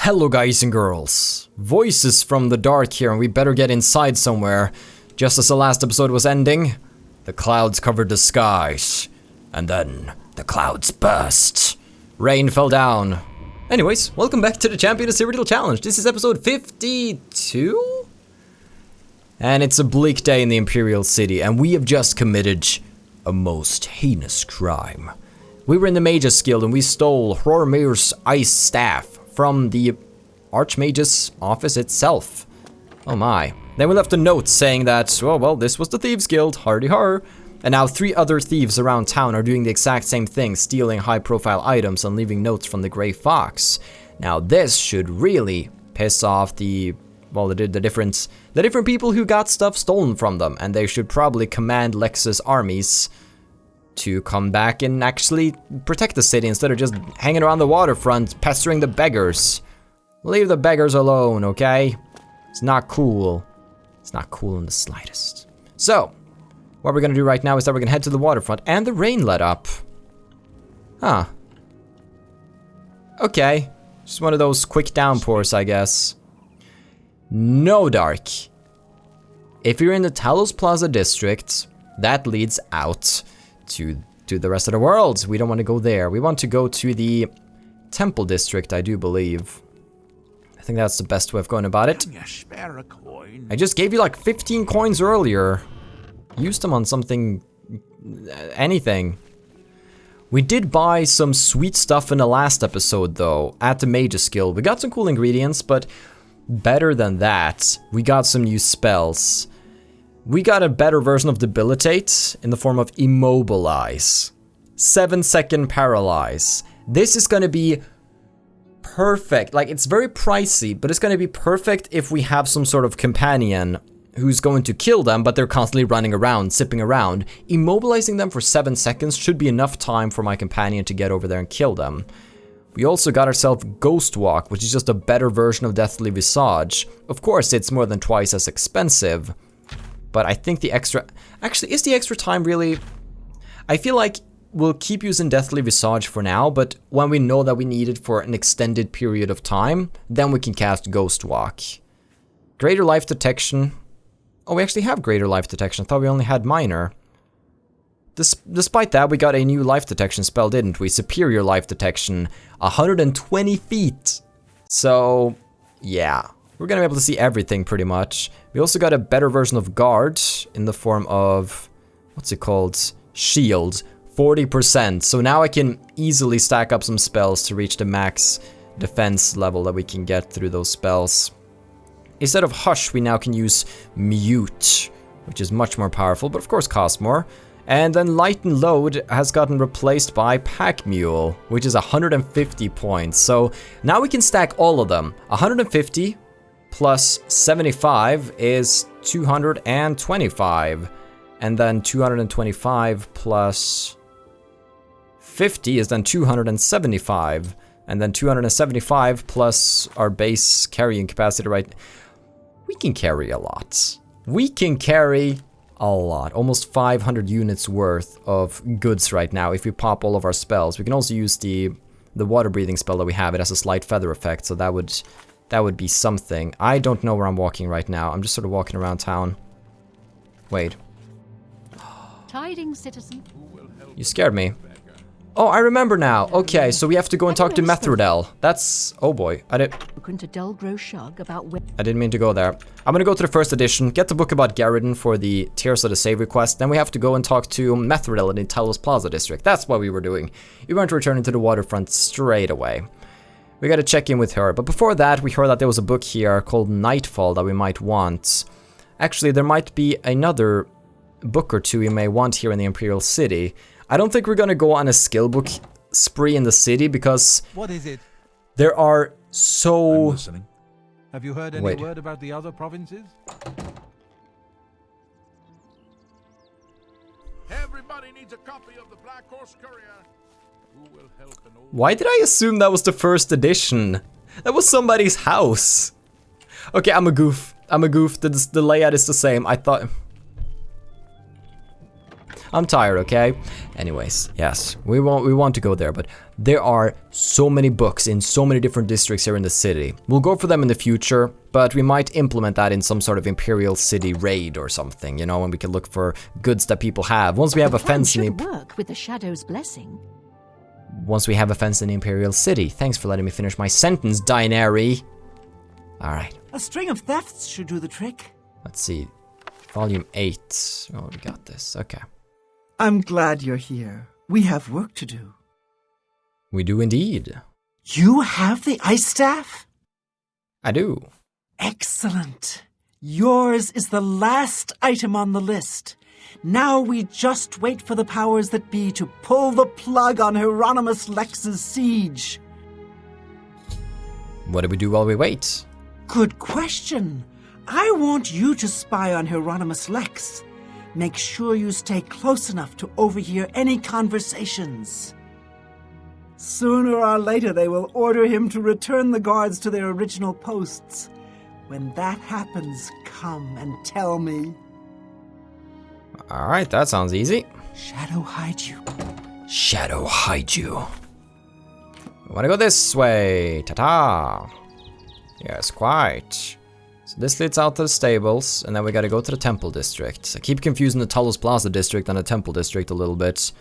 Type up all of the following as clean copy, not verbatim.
Hello guys and girls, Voices from the Dark here, and we better get inside somewhere. Just as the last episode was ending, the clouds covered the skies, and then the clouds burst. Rain fell down. Anyways, welcome back to the Champion of Cyrodiil challenge. This is episode 52? And it's a bleak day in the Imperial City, and we have just committed a most heinous crime. We were in the Mage's Guild and we stole Hieronymus ice staff from the Archmage's office itself. Oh my. Then we left a note saying that, oh well, this was the Thieves Guild, hardy har. And now 3 other thieves around town are doing the exact same thing, stealing high-profile items and leaving notes from the Grey Fox. Now this should really piss off the different people who got stuff stolen from them, and they should probably command Lex's armies to come back and actually protect the city instead of just hanging around the waterfront, pestering the beggars. Leave the beggars alone, okay? It's not cool. It's not cool in the slightest. So, what we're gonna do right now is that we're gonna head to the waterfront, and the rain let up. Huh. Okay. Just one of those quick downpours, I guess. No, Dark. If you're in the Talos Plaza district, that leads out to the rest of the world. We don't want to go there. We want to go to the Temple district, I do believe. I think that's the best way of going about it. I just gave you like 15 coins earlier. Use them on something, anything. We did buy some sweet stuff in the last episode though, at the Mage's Guild. We got some cool ingredients, but better than that, we got some new spells. We got a better version of Debilitate in the form of Immobilize. 7-second Paralyze. This is gonna be perfect. Like, it's very pricey, but it's gonna be perfect if we have some sort of companion who's going to kill them, but they're constantly running around, zipping around. Immobilizing them for 7 seconds should be enough time for my companion to get over there and kill them. We also got ourselves Ghost Walk, which is just a better version of Deathly Visage. Of course, it's more than twice as expensive, but I think the extra... Actually, is the extra time really... I feel like we'll keep using Deathly Visage for now, but when we know that we need it for an extended period of time, then we can cast Ghost Walk. Greater Life Detection. Oh, we actually have Greater Life Detection. I thought we only had Minor. Despite that, we got a new life detection spell, didn't we? Superior Life Detection. 120 feet. So, yeah. We're gonna be able to see everything, pretty much. We also got a better version of Guard in the form of... what's it called? Shield. 40%. So now I can easily stack up some spells to reach the max defense level that we can get through those spells. Instead of Hush, we now can use Mute, which is much more powerful, but of course costs more. And then Lighten Load has gotten replaced by Pack Mule, which is 150 points. So now we can stack all of them. 150 plus 75 is 225. And then 225 plus 50 is then 275. And then 275 plus our base carrying capacity, right? We can carry a lot. We can carry a lot. Almost 500 units worth of goods right now if we pop all of our spells. We can also use the water breathing spell that we have. It has a slight feather effect, so that would be something. I don't know where I'm walking right now. I'm just sort of walking around town. Wait. Tidings, citizen. You scared me. Oh, I remember now. Okay, so we have to go and talk to Mithridel. That's... oh boy. I didn't mean to go there. I'm gonna go to the first edition, get the book about Garridon for the Tears of the Save request, then we have to go and talk to Mithridel in the Talos Plaza district. That's what we were doing. We weren't returning to the waterfront straight away. We gotta check in with her, but before that, we heard that there was a book here called Nightfall that we might want. Actually, there might be another book or two we may want here in the Imperial City. I don't think we're gonna go on a skill book spree in the city because what is it? There are so... I'm listening. Have you heard any word about the other provinces? Everybody needs a copy of the Black Horse Courier. Who will help an old... Why did I assume that was the first edition? That was somebody's house. Okay, I'm a goof. The layout is the same. I thought... I'm tired, okay? Anyways, yes, we want to go there, but there are so many books in so many different districts here in the city. We'll go for them in the future, but we might implement that in some sort of Imperial City raid or something, you know, and we can look for goods that people have. Once we have a fence in the... work with the Shadow's blessing. Once we have a fence in the Imperial City. Thanks for letting me finish my sentence, Dainary. Alright. A string of thefts should do the trick. Let's see. Volume 8. Oh, we got this. Okay. I'm glad you're here. We have work to do. We do indeed. You have the ice staff? I do. Excellent. Yours is the last item on the list. Now we just wait for the powers that be to pull the plug on Hieronymus Lex's siege. What do we do while we wait? Good question. I want you to spy on Hieronymus Lex. Make sure you stay close enough to overhear any conversations. Sooner or later they will order him to return the guards to their original posts. When that happens, come and tell me. Alright, that sounds easy. Shadow hide you. Shadow hide you. I wanna go this way. Ta-ta. Yes, quite. So this leads out to the stables, and then we gotta go to the Temple District. I keep confusing the Talos Plaza District and the Temple District a little bit.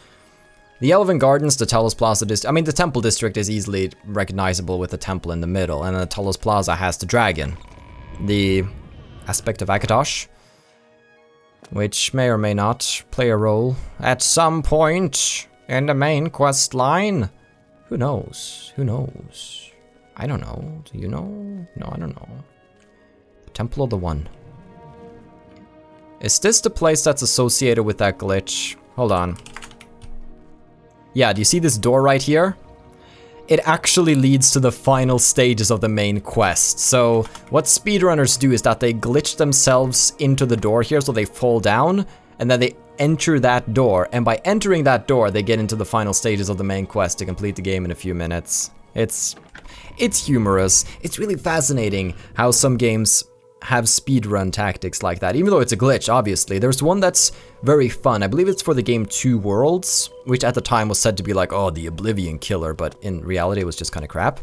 The Elven Gardens, the Talos Plaza District... I mean, the Temple District is easily recognizable with the temple in the middle, and then the Talos Plaza has the dragon. The aspect of Akatosh, which may or may not play a role at some point in the main quest line. Who knows? Who knows? I don't know. Do you know? No, I don't know. Temple of the One. Is this the place that's associated with that glitch? Hold on. Yeah, do you see this door right here? It actually leads to the final stages of the main quest. So what speedrunners do is that they glitch themselves into the door here so they fall down, and then they enter that door, and by entering that door they get into the final stages of the main quest to complete the game in a few minutes. It's humorous. It's really fascinating how some games have speedrun tactics like that, even though it's a glitch, obviously. There's one that's very fun. I believe it's for the game Two Worlds, which at the time was said to be like, oh, the Oblivion killer, but in reality it was just kind of crap.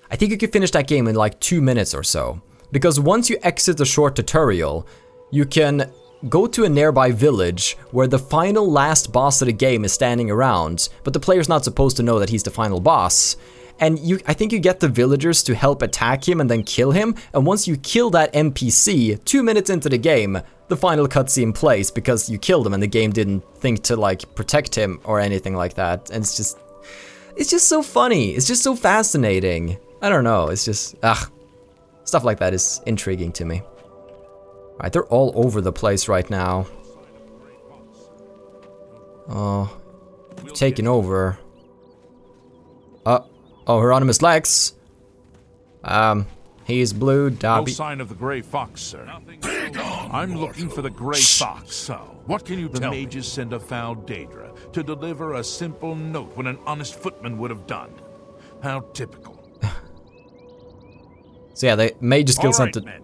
I think you could finish that game in like 2 minutes or so, because once you exit the short tutorial, you can go to a nearby village where the final last boss of the game is standing around, but the player's not supposed to know that he's the final boss. And I think you get the villagers to help attack him and then kill him, and once you kill that NPC, 2 minutes into the game, the final cutscene plays because you killed him and the game didn't think to like protect him or anything like that. And it's just so funny. It's just so fascinating. I don't know, it's just, stuff like that is intriguing to me. Right, they're all over the place right now. Oh, taking over. Oh, Hieronymus Lex. He's blue, Dobby. No sign of the Grey Fox, sir. I'm looking for the Grey Fox. So, what can you tell me? The mages send a foul Daedra to deliver a simple note when an honest footman would have done. How typical. So yeah, the mages kill something. Men.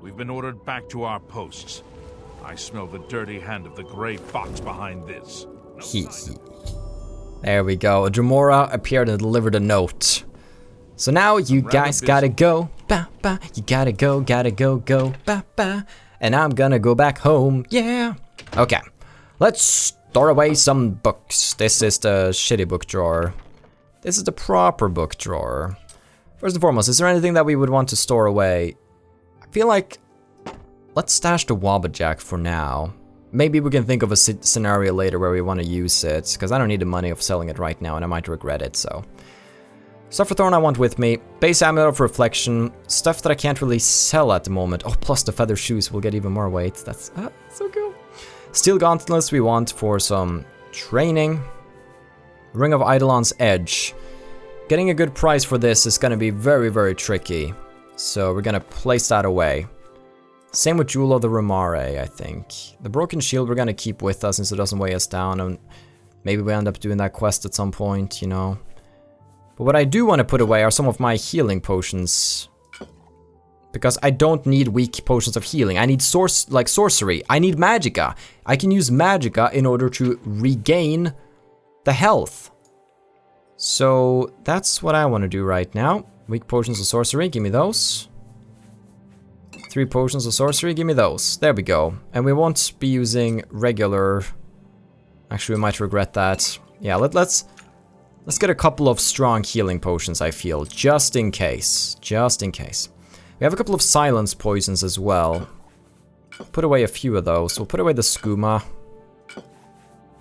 We've been ordered back to our posts. I smell the dirty hand of the Grey Fox behind this. There we go. Dremora appeared and delivered a note. So now you guys gotta go. Ba ba. You gotta go, go. Ba ba. And I'm gonna go back home. Yeah. Okay. Let's store away some books. This is the shitty book drawer. This is the proper book drawer. First and foremost, is there anything that we would want to store away? I feel like let's stash the Wabbajack for now. Maybe we can think of a scenario later where we want to use it, because I don't need the money of selling it right now and I might regret it, so. Sufferthorn I want with me, base amulet of reflection, stuff that I can't really sell at the moment. Oh, plus the feather shoes will get even more weight, that's so cool. Steel gauntlets we want for some training. Ring of Eidolon's Edge. Getting a good price for this is going to be very, very tricky, so we're going to place that away. Same with Jewel of the Romare, I think. The Broken Shield we're gonna keep with us since it doesn't weigh us down, and maybe we end up doing that quest at some point, you know. But what I do want to put away are some of my healing potions. because I don't need weak potions of healing. I need sorcery. I need magicka. I can use magicka in order to regain the health. So that's what I want to do right now. Weak potions of sorcery, give me those. 3 potions of sorcery, give me those. There we go. And we won't be using regular... Actually, we might regret that. Yeah, let's get a couple of strong healing potions, I feel. Just in case. Just in case. We have a couple of silence poisons as well. Put away a few of those. We'll put away the skooma.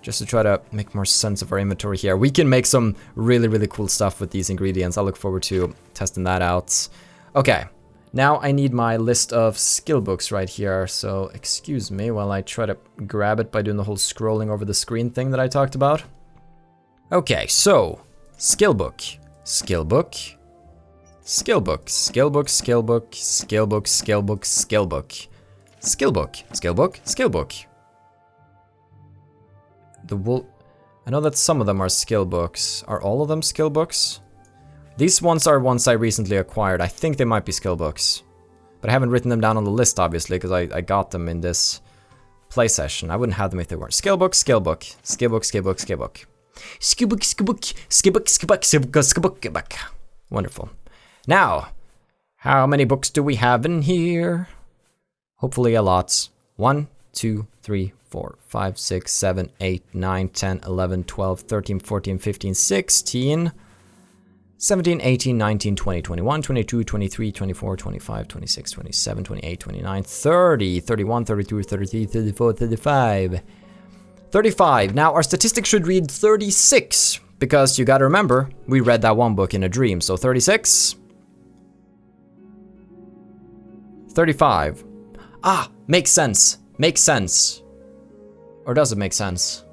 Just to try to make more sense of our inventory here. We can make some really, really cool stuff with these ingredients. I look forward to testing that out. Okay. Now I need my list of skill books right here, so excuse me while I try to grab it by doing the whole scrolling over the screen thing that I talked about. Okay, so skill book, skill book, skill book, skill book, skill book, skill book, skill book, skill book, skill book, skill book, skill book. I know that some of them are skill books. Are all of them skill books? These ones are ones I recently acquired. I think they might be skill books. But I haven't written them down on the list, obviously, because I got them in this play session. I wouldn't have them if they weren't. Skill book, skill book. Skill book, skill book, skill book. Skill book, skill book, skill book, skill book, skill book, skill book, skill book. Wonderful. Now, how many books do we have in here? Hopefully a lot. 1, 2, 3, 4, 5, 6, 7, 8, 9, 10, 11, 12, 13, 14, 15, 16... 17, 18, 19, 20, 21, 22, 23, 24, 25, 26, 27, 28, 29, 30, 31, 32, 33, 34, 35. 35. Now our statistics should read 36, because you gotta remember, we read that one book in a dream, so 36. 35. Ah, makes sense. Makes sense. Or does it make sense?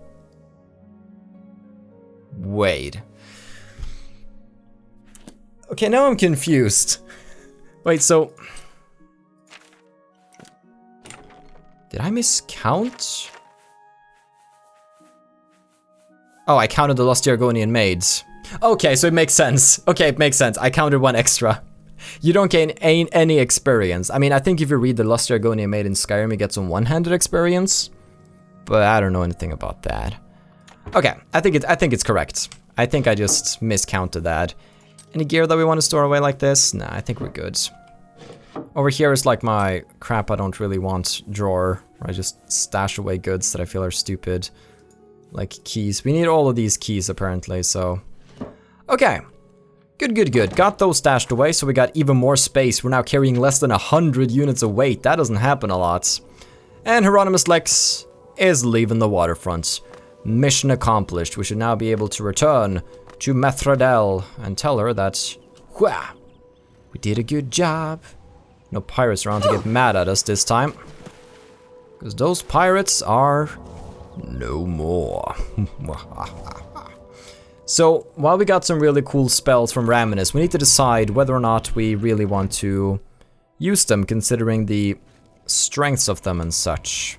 Wait. Okay, now I'm confused. Wait, so... Did I miscount? Oh, I counted the Lost Argonian Maids. Okay, so it makes sense. Okay, it makes sense. I counted 1 extra. You don't gain any experience. I mean, I think if you read the Lost Argonian Maid in Skyrim, you get some one-handed experience. But I don't know anything about that. Okay, I think it's correct. I think I just miscounted that. Any gear that we want to store away like this? Nah, I think we're good. Over here is like my crap I don't really want drawer, where I just stash away goods that I feel are stupid. Like keys. We need all of these keys apparently, so... Okay. Good, good, good. Got those stashed away, so we got even more space. We're now carrying less than 100 units of weight. That doesn't happen a lot. And Hieronymus Lex is leaving the waterfront. Mission accomplished. We should now be able to return to Cyrodiil and tell her that, wah, we did a good job. No pirates around to get mad at us this time. Because those pirates are no more. So, while we got some really cool spells from Raminus, we need to decide whether or not we really want to use them, considering the strengths of them and such.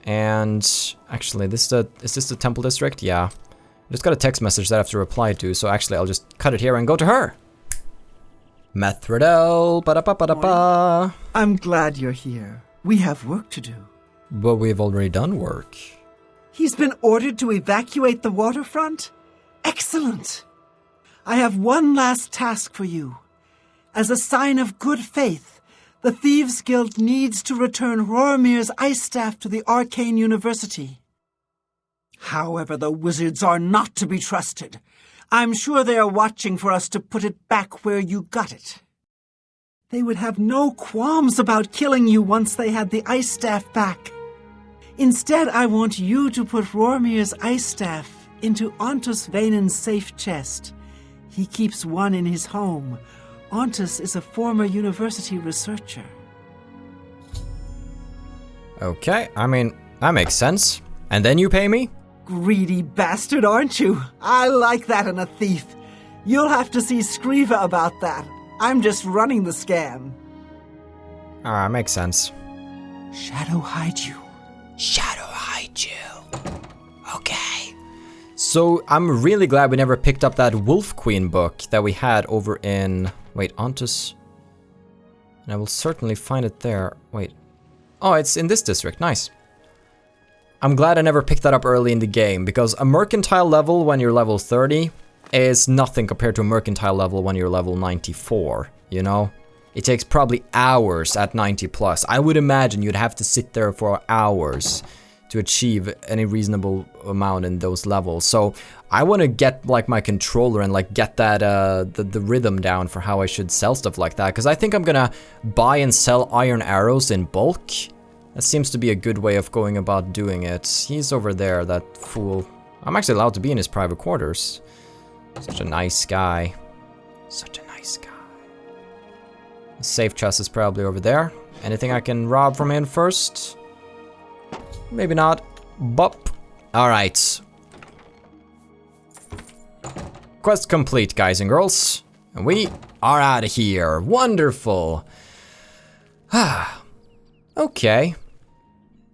And actually, is this the temple district? Yeah. I just got a text message that I have to reply to, so actually I'll just cut it here and go to her. Cyrodiil, ba-da-ba-ba-da-ba. I'm glad you're here. We have work to do. But we've already done work. He's been ordered to evacuate the waterfront? Excellent! I have one last task for you. As a sign of good faith, the Thieves Guild needs to return Roromir's ice staff to the Arcane University. However, the wizards are not to be trusted. I'm sure they are watching for us to put it back where you got it. They would have no qualms about killing you once they had the ice staff back. Instead, I want you to put Roromir's ice staff into Ontus Vainen's safe chest. He keeps one in his home. Ontus is a former university researcher. Okay, I mean, that makes sense. And then you pay me? Greedy bastard, aren't you? I like that in a thief. You'll have to see Skriva about that. I'm just running the scam. Ah, makes sense. Shadow hide you. Shadow hide you. Okay. So, I'm really glad we never picked up that Wolf Queen book that we had over in... Wait, Ontus... And I will certainly find it there. Wait. Oh, it's in this district. Nice. I'm glad I never picked that up early in the game, because a mercantile level when you're level 30 is nothing compared to a mercantile level when you're level 94, you know? It takes probably hours at 90 plus. I would imagine you'd have to sit there for hours to achieve any reasonable amount in those levels. So I want to get like my controller and like get that the rhythm down for how I should sell stuff like that, because I think I'm gonna buy and sell iron arrows in bulk. That seems to be a good way of going about doing it. He's over there, that fool. I'm actually allowed to be in his private quarters. Such a nice guy. Such a nice guy. The safe chest is probably over there. Anything I can rob from him first? Maybe not. Bop. Alright. Quest complete, guys and girls. And we are out of here. Wonderful. Okay.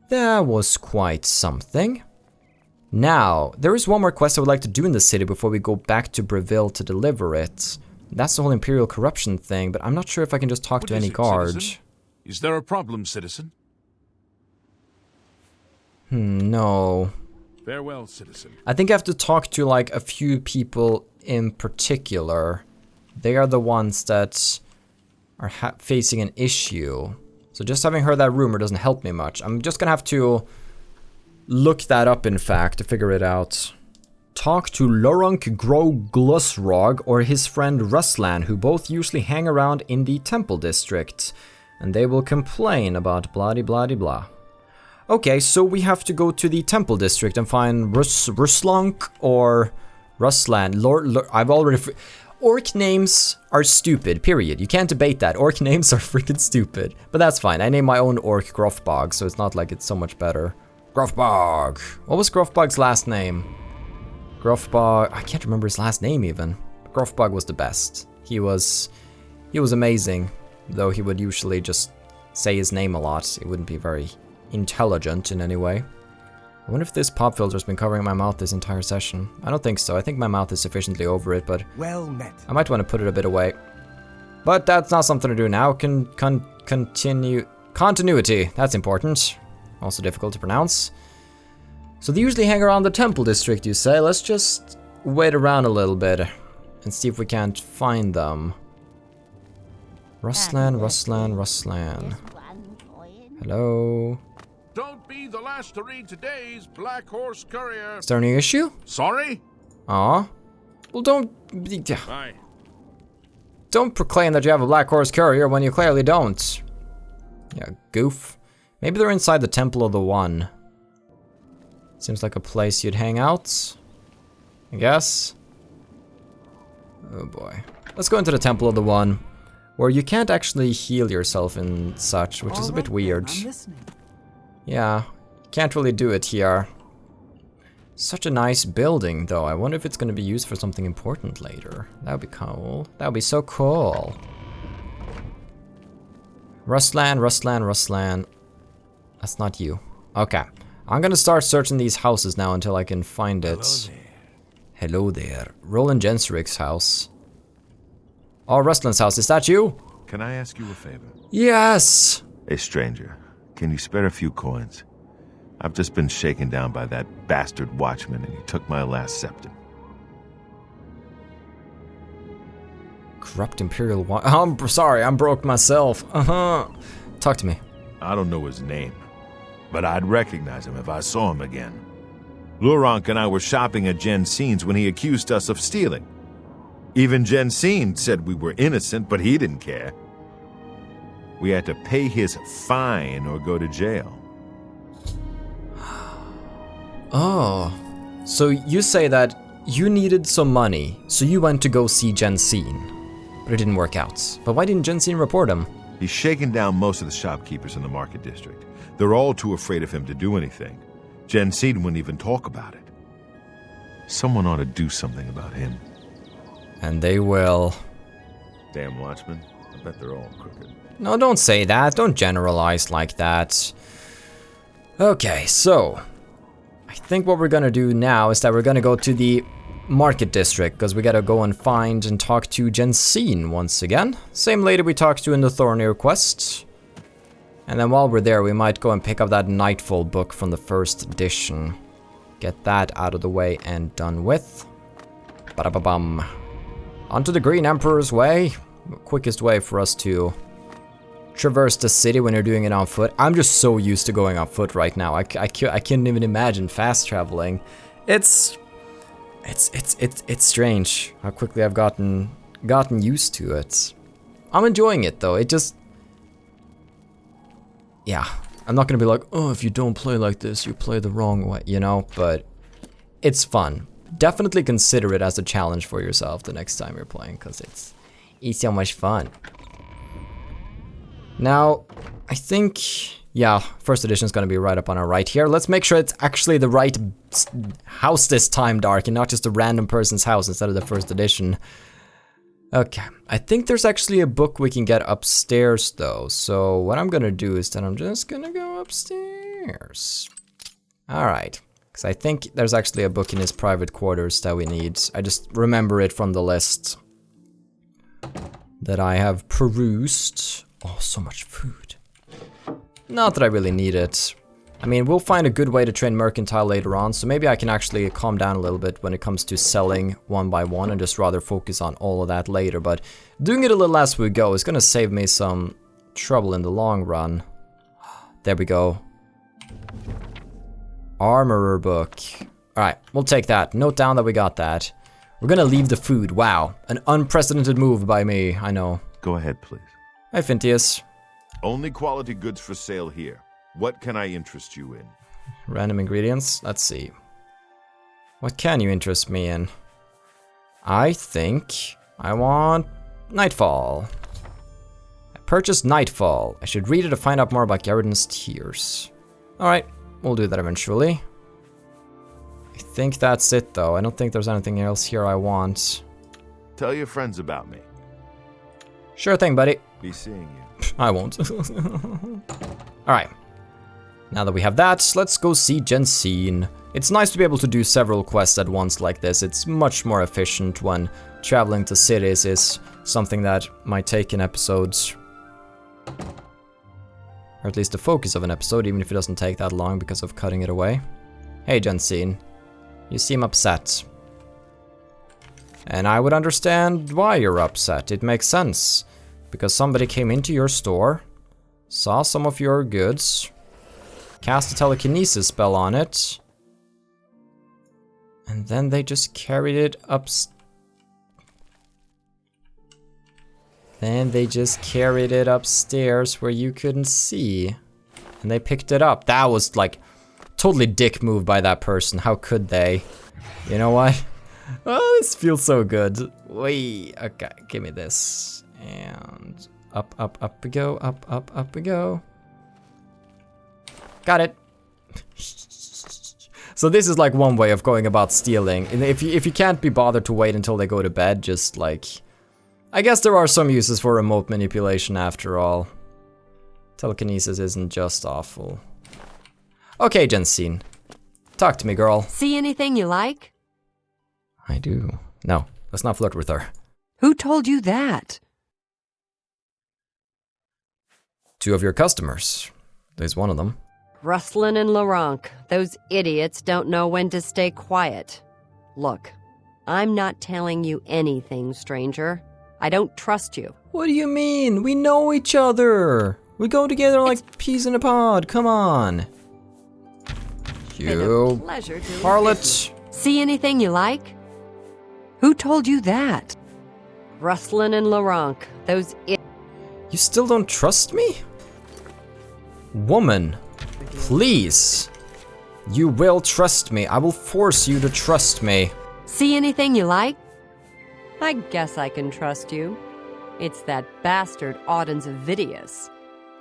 That was quite something. Now, there is one more quest I would like to do in the city before we go back to Breville to deliver it. That's the whole Imperial corruption thing, but I'm not sure if I can just talk to any guard. Citizen? Is there a problem, citizen? No. Farewell, citizen. I think I have to talk to like a few people in particular. They are the ones that are facing an issue. So just having heard that rumor doesn't help me much. I'm just gonna have to look that up, in fact, to figure it out. Talk to Lorunk Groglusrog or his friend Ruslan, who both usually hang around in the Temple District. And they will complain about blah-de-blah-de-blah. Okay, so we have to go to the Temple District and find Ruslunk or Ruslan. I've already... Orc names are stupid, period. You can't debate that. Orc names are freaking stupid. But that's fine. I named my own orc Grofbog, so it's not like it's so much better. Grofbog. What was Grofbog's last name? Grofbog... I can't remember his last name even. Grofbog was the best. He was amazing, though he would usually just say his name a lot. It wouldn't be very intelligent in any way. I wonder if this pop filter's been covering my mouth this entire session. I don't think so. I think my mouth is sufficiently over it, but well met. I might want to put it a bit away. But that's not something to do now. Continuity. That's important. Also difficult to pronounce. So they usually hang around the Temple District, you say. Let's just wait around a little bit and see if we can't find them. Ruslan. Hello? Don't be the last to read today's Black Horse Courier. Is there any issue? Sorry? Aw. Well, don't proclaim that you have a Black Horse Courier when you clearly don't. Yeah, goof. Maybe they're inside the Temple of the One. Seems like a place you'd hang out, I guess. Oh boy. Let's go into the Temple of the One, where you can't actually heal yourself and such, which is a bit weird. I'm listening. Yeah, can't really do it here. Such a nice building, though. I wonder if it's going to be used for something important later. That would be cool. That would be so cool. Ruslan. That's not you. Okay. I'm going to start searching these houses now until I can find it. Hello there. Roland Jensrik's house. Oh, Ruslan's house. Is that you? Can I ask you a favor? Yes! A stranger. Can you spare a few coins? I've just been shaken down by that bastard watchman and he took my last septum. Corrupt Imperial Watch... I'm sorry, I'm broke myself. Talk to me. I don't know his name, but I'd recognize him if I saw him again. Luronk and I were shopping at Jensen's when he accused us of stealing. Even Jensen said we were innocent, but he didn't care. We had to pay his fine or go to jail. Oh, so you say that you needed some money, so you went to go see Jensen, but it didn't work out. But why didn't Jensen report him? He's shaken down most of the shopkeepers in the market district. They're all too afraid of him to do anything. Jensen wouldn't even talk about it. Someone ought to do something about him. And they will. Damn watchmen. I bet they're all crooked. No, don't say that. Don't generalize like that. Okay, so I think what we're gonna do now is that we're gonna go to the market district, because we gotta go and find and talk to Jensine once again. Same lady we talked to in the Thornir quest. And then while we're there, we might go and pick up that Nightfall book from the first edition. Get that out of the way and done with. Ba-da-ba-bum. Onto the Green Emperor's Way. Quickest way for us to traverse the city when you're doing it on foot. I'm just so used to going on foot right now. I can't even imagine fast traveling. It's strange how quickly I've gotten used to it. I'm enjoying it though. It just, yeah. I'm not gonna be like, oh, if you don't play like this, you play the wrong way, you know? But it's fun. Definitely consider it as a challenge for yourself the next time you're playing, because it's so much fun. Now, I think, yeah, first edition is gonna be right up on our right here. Let's make sure it's actually the right house this time, Dark, and not just a random person's house instead of the first edition. Okay, I think there's actually a book we can get upstairs though. So what I'm gonna do is that I'm just gonna go upstairs. All right, because I think there's actually a book in his private quarters that we need. I just remember it from the list that I have perused. Oh, so much food. Not that I really need it. I mean, we'll find a good way to train Mercantile later on, so maybe I can actually calm down a little bit when it comes to selling one by one and just rather focus on all of that later. But doing it a little as we go is gonna save me some trouble in the long run. There we go. Armorer book. Alright, we'll take that. Note down that we got that. We're gonna leave the food. Wow, an unprecedented move by me, I know. Go ahead, please. Hi, Fintius. Only quality goods for sale here. What can I interest you in? Random ingredients? Let's see. What can you interest me in? I think I want Nightfall. I purchased Nightfall. I should read it to find out more about Garriden's tears. Alright, we'll do that eventually. I think that's it though. I don't think there's anything else here I want. Tell your friends about me. Sure thing, buddy. Be seeing you. I won't. Alright. Now that we have that, let's go see Jensine. It's nice to be able to do several quests at once like this. It's much more efficient when traveling to cities is something that might take an episode. Or at least the focus of an episode, even if it doesn't take that long because of cutting it away. Hey Jensine, you seem upset. And I would understand why you're upset. It makes sense. Because somebody came into your store, saw some of your goods, cast a telekinesis spell on it, and then they just carried it up. Then they just carried it upstairs where you couldn't see, and they picked it up. That was like totally dick move by that person. How could they? You know what? Oh, this feels so good. Wait, okay, give me this. And up, up, up we go, up, up, up we go. Got it. So this is like one way of going about stealing. And if you can't be bothered to wait until they go to bed, just like... I guess there are some uses for remote manipulation after all. Telekinesis isn't just awful. Okay, Jensine. Talk to me, girl. See anything you like? I do. No, let's not flirt with her. Who told you that? 2 of your customers. There's one of them. Rustlin and Laurent. Those idiots don't know when to stay quiet. Look, I'm not telling you anything, stranger. I don't trust you. What do you mean? We know each other. We go together like peas in a pod. Come on. You harlot. See anything you like? Who told you that? Rustlin and Laurent. Those You still don't trust me? Woman, please. You will trust me. I will force you to trust me. See anything you like? I guess I can trust you. It's that bastard Auden's Avidius.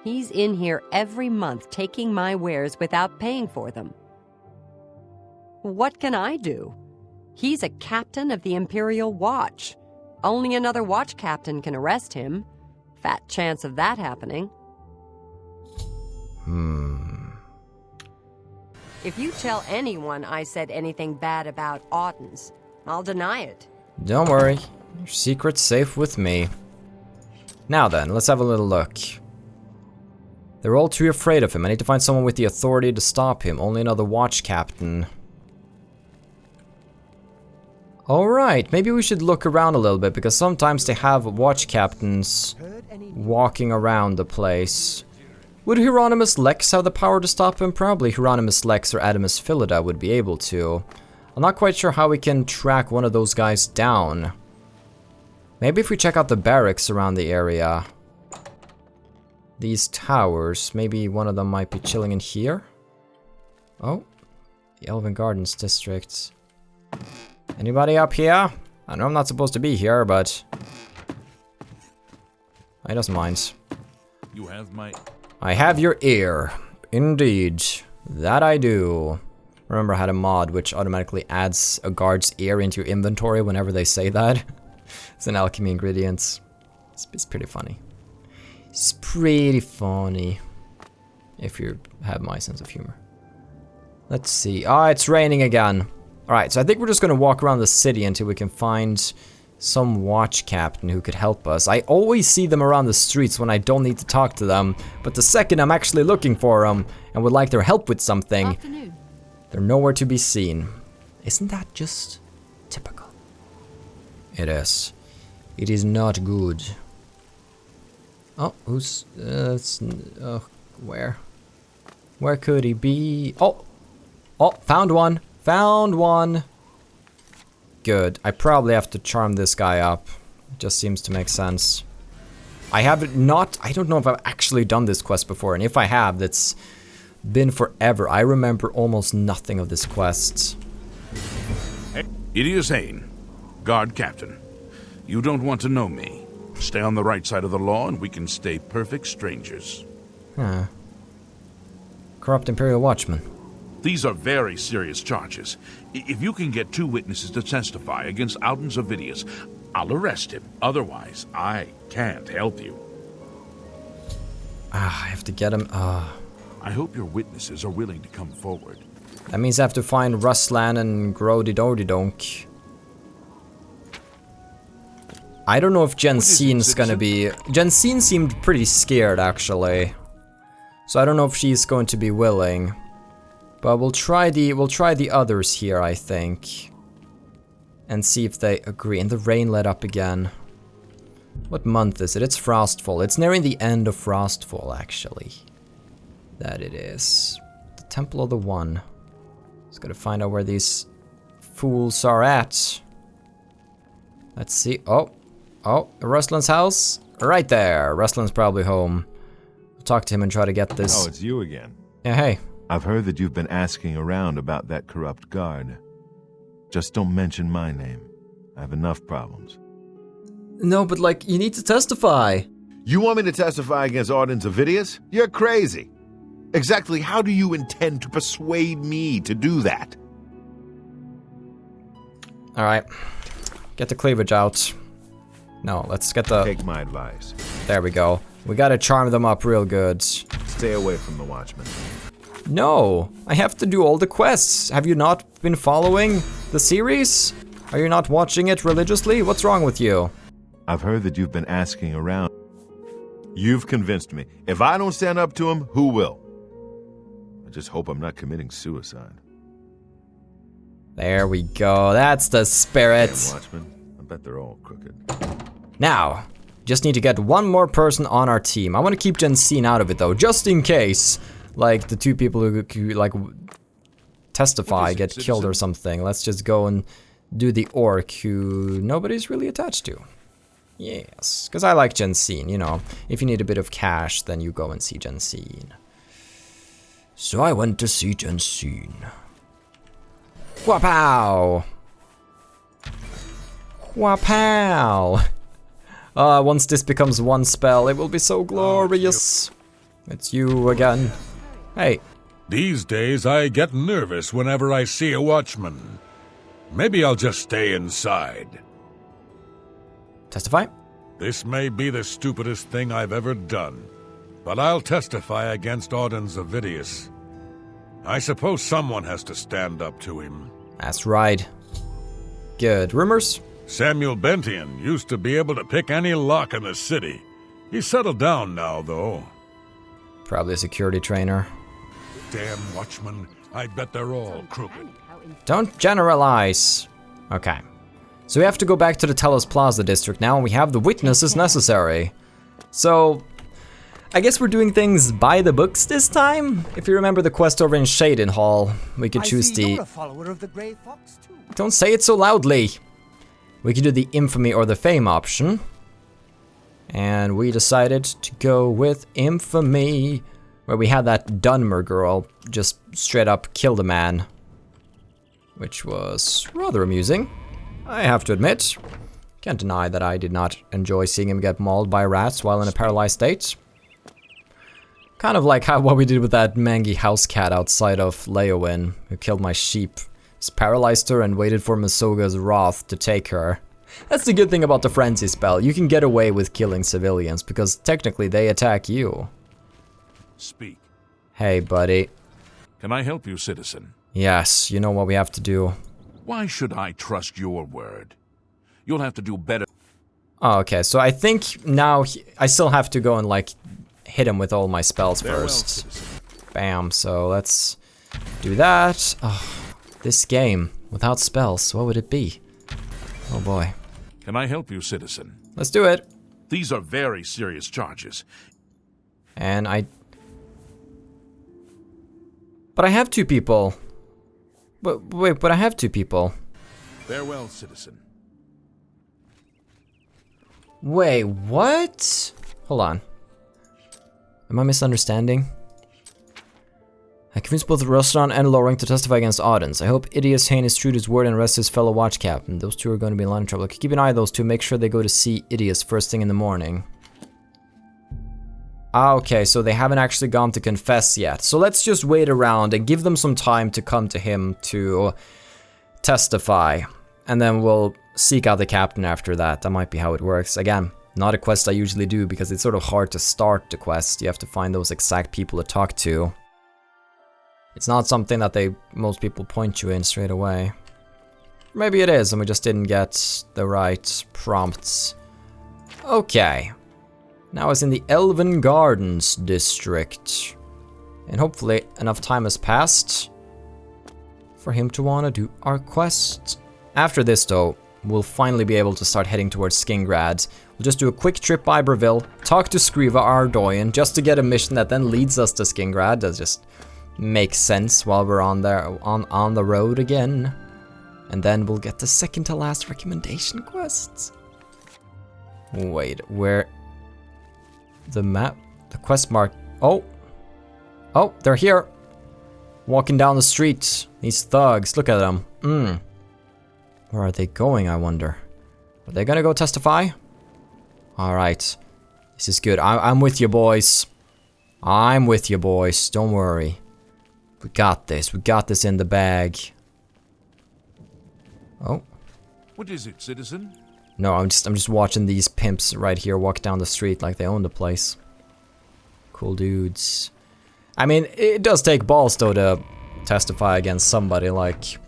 He's in here every month taking my wares without paying for them. What can I do? He's a captain of the Imperial Watch. Only another watch captain can arrest him. Fat chance of that happening. If you tell anyone I said anything bad about Auden's, I'll deny it. Don't worry. Your secret's safe with me. Now then, let's have a little look. They're all too afraid of him. I need to find someone with the authority to stop him. Only another watch captain. Alright, maybe we should look around a little bit, because sometimes they have watch captains walking around the place. Would Hieronymus Lex have the power to stop him? Probably Hieronymus Lex or Adamus Philida would be able to. I'm not quite sure how we can track one of those guys down. Maybe if we check out the barracks around the area. These towers, maybe one of them might be chilling in here. Oh, the Elven Gardens district. Anybody up here? I know I'm not supposed to be here, but he doesn't mind. You have my... I have your ear. Indeed. That I do. Remember I had a mod which automatically adds a guard's ear into your inventory whenever they say that. It's an alchemy ingredient. It's pretty funny. It's pretty funny. If you have my sense of humor. Let's see. Ah, it's raining again. Alright, so I think we're just gonna walk around the city until we can find some watch captain who could help us. I always see them around the streets when I don't need to talk to them, but the second I'm actually looking for them and would like their help with something, Afternoon. they're nowhere to be seen. Isn't that just typical? It is. It is not good. Oh, who's... where? Where could he be? Oh! Oh, found one! Found one! Good. I probably have to charm this guy up. It just seems to make sense. I have not... I don't know if I've actually done this quest before, and if I have, that's been forever. I remember almost nothing of this quest. It is Hain, guard captain. You don't want to know me. Stay on the right side of the law and we can stay perfect strangers. Huh. Corrupt Imperial Watchman. These are very serious charges. If you can get 2 witnesses to testify against Aldens Ovidius, I'll arrest him. Otherwise, I can't help you. Ah, I have to get him. I hope your witnesses are willing to come forward. That means I have to find Ruslan and Grodidodidonk. I don't know if Jensine's gonna be... Jensine seemed pretty scared, actually. So I don't know if she's going to be willing. But we'll try the others here, I think. And see if they agree. And the rain let up again. What month is it? It's Frostfall. It's nearing the end of Frostfall, actually. That it is. The Temple of the One. Just gotta find out where these fools are at. Let's see. Oh, Ruslan's house? Right there. Ruslan's probably home. We'll talk to him and try to get this. Oh, it's you again. Yeah, hey. I've heard that you've been asking around about that corrupt guard. Just don't mention my name. I have enough problems. No, but like, you need to testify. You want me to testify against Ordens Ovidius? You're crazy. Exactly how do you intend to persuade me to do that? Alright. Get the cleavage out. No, let's get the... Take my advice. There we go. We gotta charm them up real good. Stay away from the Watchmen. No, I have to do all the quests. Have you not been following the series? Are you not watching it religiously? What's wrong with you? I've heard that you've been asking around. You've convinced me. If I don't stand up to him, who will? I just hope I'm not committing suicide. There we go. That's the spirit. Damn Watchmen. I bet they're all crooked. Now, just need to get one more person on our team. I want to keep Jensine out of it though, just in case. Like, the 2 people who like, testify get killed or something. Let's just go and do the orc who nobody's really attached to. Yes, because I like Jensine, you know. If you need a bit of cash, then you go and see Jensine. So I went to see Jensine. Wapow! Wapow! Once this becomes one spell, it will be so glorious. It's you again. Hey. These days I get nervous whenever I see a watchman. Maybe I'll just stay inside. Testify? This may be the stupidest thing I've ever done, but I'll testify against Ordens Ovidius. I suppose someone has to stand up to him. That's right. Good. Rumors? Samuel Bentian used to be able to pick any lock in the city. He's settled down now, though. Probably a security trainer. Damn watchmen. I bet they're all crooked. Don't generalize. Okay. So we have to go back to the Talos Plaza district now, and we have the witnesses necessary. So, I guess we're doing things by the books this time? If you remember the quest over in Shaden Hall, we could choose the... Don't say it so loudly! We could do the infamy or the fame option. And we decided to go with infamy, where we had that Dunmer girl just straight up kill the man. Which was rather amusing, I have to admit. Can't deny that I did not enjoy seeing him get mauled by rats while in a paralyzed state. Kind of like what we did with that mangy house cat outside of Leowin, who killed my sheep. Just paralyzed her and waited for Masoga's wrath to take her. That's the good thing about the frenzy spell. You can get away with killing civilians, because technically they attack you. Speak. Hey, buddy. Can I help you, citizen? Yes, you know what we have to do. Why should I trust your word? You'll have to do better. Oh, okay, so I think now I still have to go and, like, hit him with all my spells first. Bam, so let's do that. Oh, this game, without spells, what would it be? Oh boy. Can I help you, citizen? Let's do it. These are very serious charges. And But I have two people. Wait, but I have two people. Farewell, citizen. Wait, what? Hold on. Am I misunderstanding? I convinced both Rosran and Loring to testify against Audens. I hope Idias Hain is true to his word and arrests his fellow watch captain. Those two are going to be in a lot of trouble. Keep an eye on those two. Make sure they go to see Idias first thing in the morning. Ah, okay, so they haven't actually gone to confess yet. So let's just wait around and give them some time to come to him to testify. And then we'll seek out the captain after that. That might be how it works. Again, not a quest I usually do because it's sort of hard to start the quest. You have to find those exact people to talk to. It's not something that most people point you in straight away. Maybe it is and we just didn't get the right prompts. Okay. Now it's in the Elven Gardens district. And hopefully enough time has passed for him to want to do our quest. After this though, we'll finally be able to start heading towards Skingrad. We'll just do a quick trip by Breville, talk to Skriva Ardoyan, just to get a mission that then leads us to Skingrad. That just makes sense while we're on the road again. And then we'll get the second to last recommendation quests. Wait, where... The map? The quest mark... Oh! Oh, they're here! Walking down the street. These thugs, look at them. Where are they going, I wonder? Are they gonna go testify? Alright. This is good. I'm with you, boys. I'm with you, boys. Don't worry. We got this. We got this in the bag. Oh. What is it, citizen? No, I'm just watching these pimps right here walk down the street like they own the place. Cool dudes. I mean, it does take balls though to testify against somebody like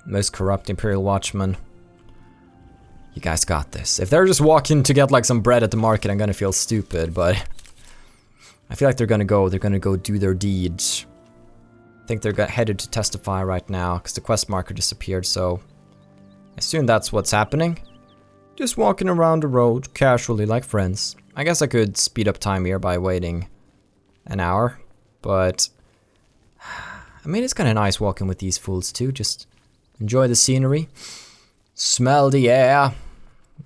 most corrupt Imperial Watchman. You guys got this. If they're just walking to get like some bread at the market, I'm gonna feel stupid, but I feel like they're gonna go do their deeds. I think they're headed to testify right now because the quest marker disappeared, so I assume that's what's happening. Just walking around the road, casually like friends. I guess I could speed up time here by waiting an hour, but I mean, it's kind of nice walking with these fools too. Just enjoy the scenery, smell the air,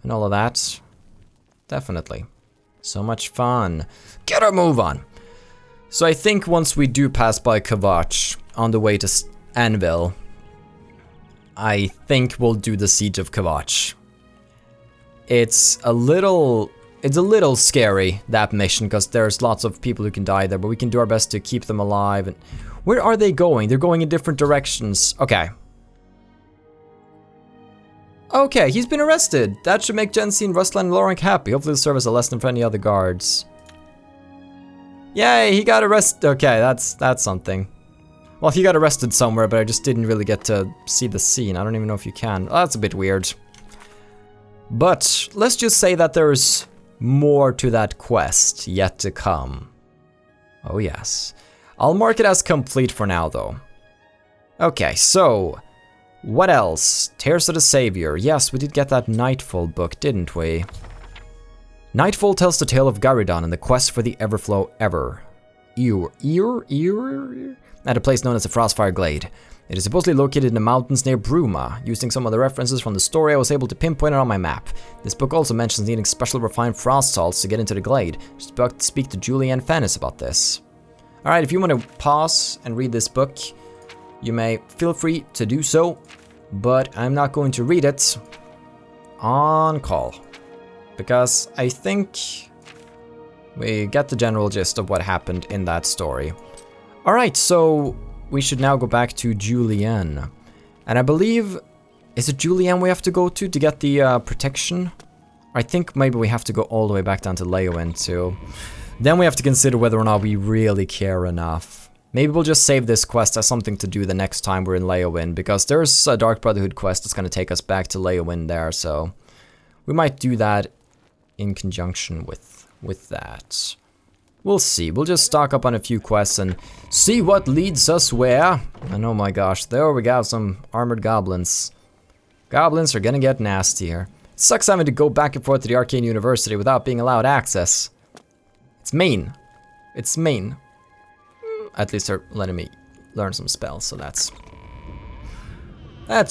and all of that. Definitely. So much fun. Get our move on. So I think once we do pass by Kvatch on the way to Anvil, I think we'll do the Siege of Kvatch. It's a little scary, that mission, because there's lots of people who can die there, but we can do our best to keep them alive. And where are they going? They're going in different directions. Okay. Okay, he's been arrested. That should make Jensine, Rustlan, and Loring happy. Hopefully it'll serve as a lesson for any other guards. Yay, he got arrested. Okay, that's something. Well, he got arrested somewhere, but I just didn't really get to see the scene. I don't even know if you can. Oh, that's a bit weird. But let's just say that there's more to that quest yet to come. Oh yes. I'll mark it as complete for now though. Okay, so what else? Tears of the Savior. Yes, we did get that Nightfall book, didn't we? Nightfall tells the tale of Garidon and the quest for the Everflow Ever. At a place known as the Frostfire Glade. It is supposedly located in the mountains near Bruma. Using some of the references from the story, I was able to pinpoint it on my map. This book also mentions needing special refined frost salts to get into the glade. Just speak to Julianne Fennis about this. Alright, if you want to pause and read this book, you may feel free to do so, but I'm not going to read it on call. Because I think we get the general gist of what happened in that story. Alright, so we should now go back to Julianne. And I believe, is it Julianne we have to go to get the protection? I think maybe we have to go all the way back down to Leowyn too. Then we have to consider whether or not we really care enough. Maybe we'll just save this quest as something to do the next time we're in Leowyn, because there's a Dark Brotherhood quest that's going to take us back to Leowyn there, so we might do that in conjunction with that. We'll see. We'll just stock up on a few quests and see what leads us where. And oh my gosh, there we got some armored goblins. Goblins are gonna get nastier. It sucks having to go back and forth to the Arcane University without being allowed access. It's mean. It's mean. At least they're letting me learn some spells, so that's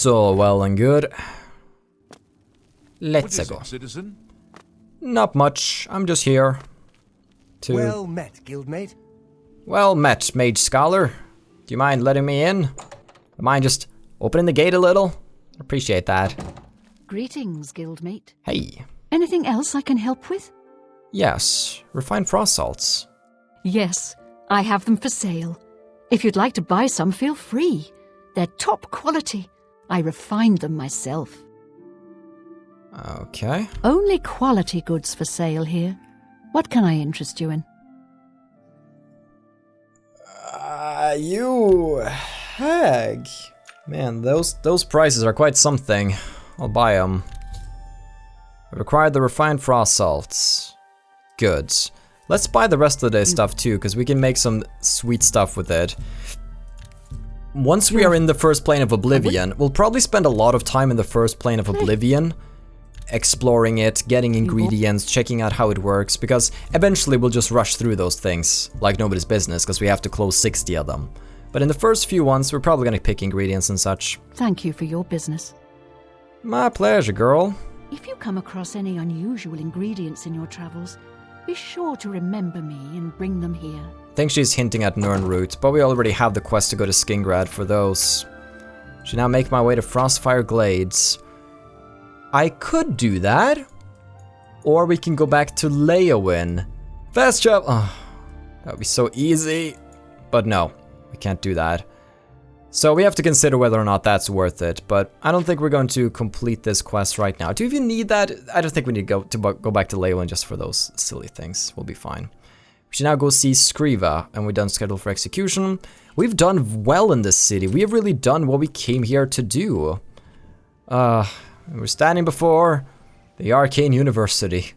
all well and good. Let's go. Citizen? Not much. I'm just here. Well met, guildmate. Well met, mage scholar. Do you mind letting me in? Mind just opening the gate a little? Appreciate that. Greetings, guildmate. Hey. Anything else I can help with? Yes, refined frost salts. Yes, I have them for sale. If you'd like to buy some, feel free. They're top quality. I refined them myself. Okay. Only quality goods for sale here. What can I interest you in? You hag. Man, those prices are quite something. I'll buy them. I required the refined frost salts. Good. Let's buy the rest of the day stuff too, because we can make some sweet stuff with it. Once we are in the first plane of Oblivion, we'll probably spend a lot of time in the first plane of Oblivion. Exploring it, getting ingredients, checking out how it works, because eventually we'll just rush through those things like nobody's business, because we have to close 60 of them. But in the first few ones, we're probably gonna pick ingredients and such. Thank you for your business. My pleasure, girl. If you come across any unusual ingredients in your travels, be sure to remember me and bring them here. I think she's hinting at Nirnroot, but we already have the quest to go to Skingrad for those. Should now make my way to Frostfire Glades. I could do that, or we can go back to Leowyn. Fast travel. Oh, that would be so easy, but no, we can't do that. So we have to consider whether or not that's worth it, but I don't think we're going to complete this quest right now. Do you even need that? I don't think we need to go back to Leowyn just for those silly things. We'll be fine. We should now go see Skriva, and we're done scheduled for execution. We've done well in this city. We have really done what we came here to do. We're standing before the Arcane University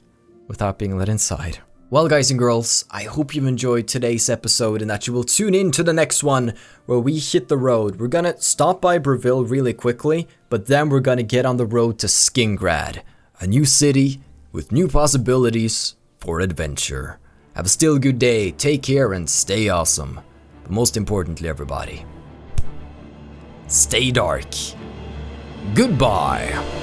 without being let inside. Well, guys and girls, I hope you've enjoyed today's episode and that you will tune in to the next one where we hit the road. We're gonna stop by Breville really quickly, but then we're gonna get on the road to Skingrad, a new city with new possibilities for adventure. Have a still good day, take care and stay awesome. But most importantly, everybody, stay dark. Goodbye.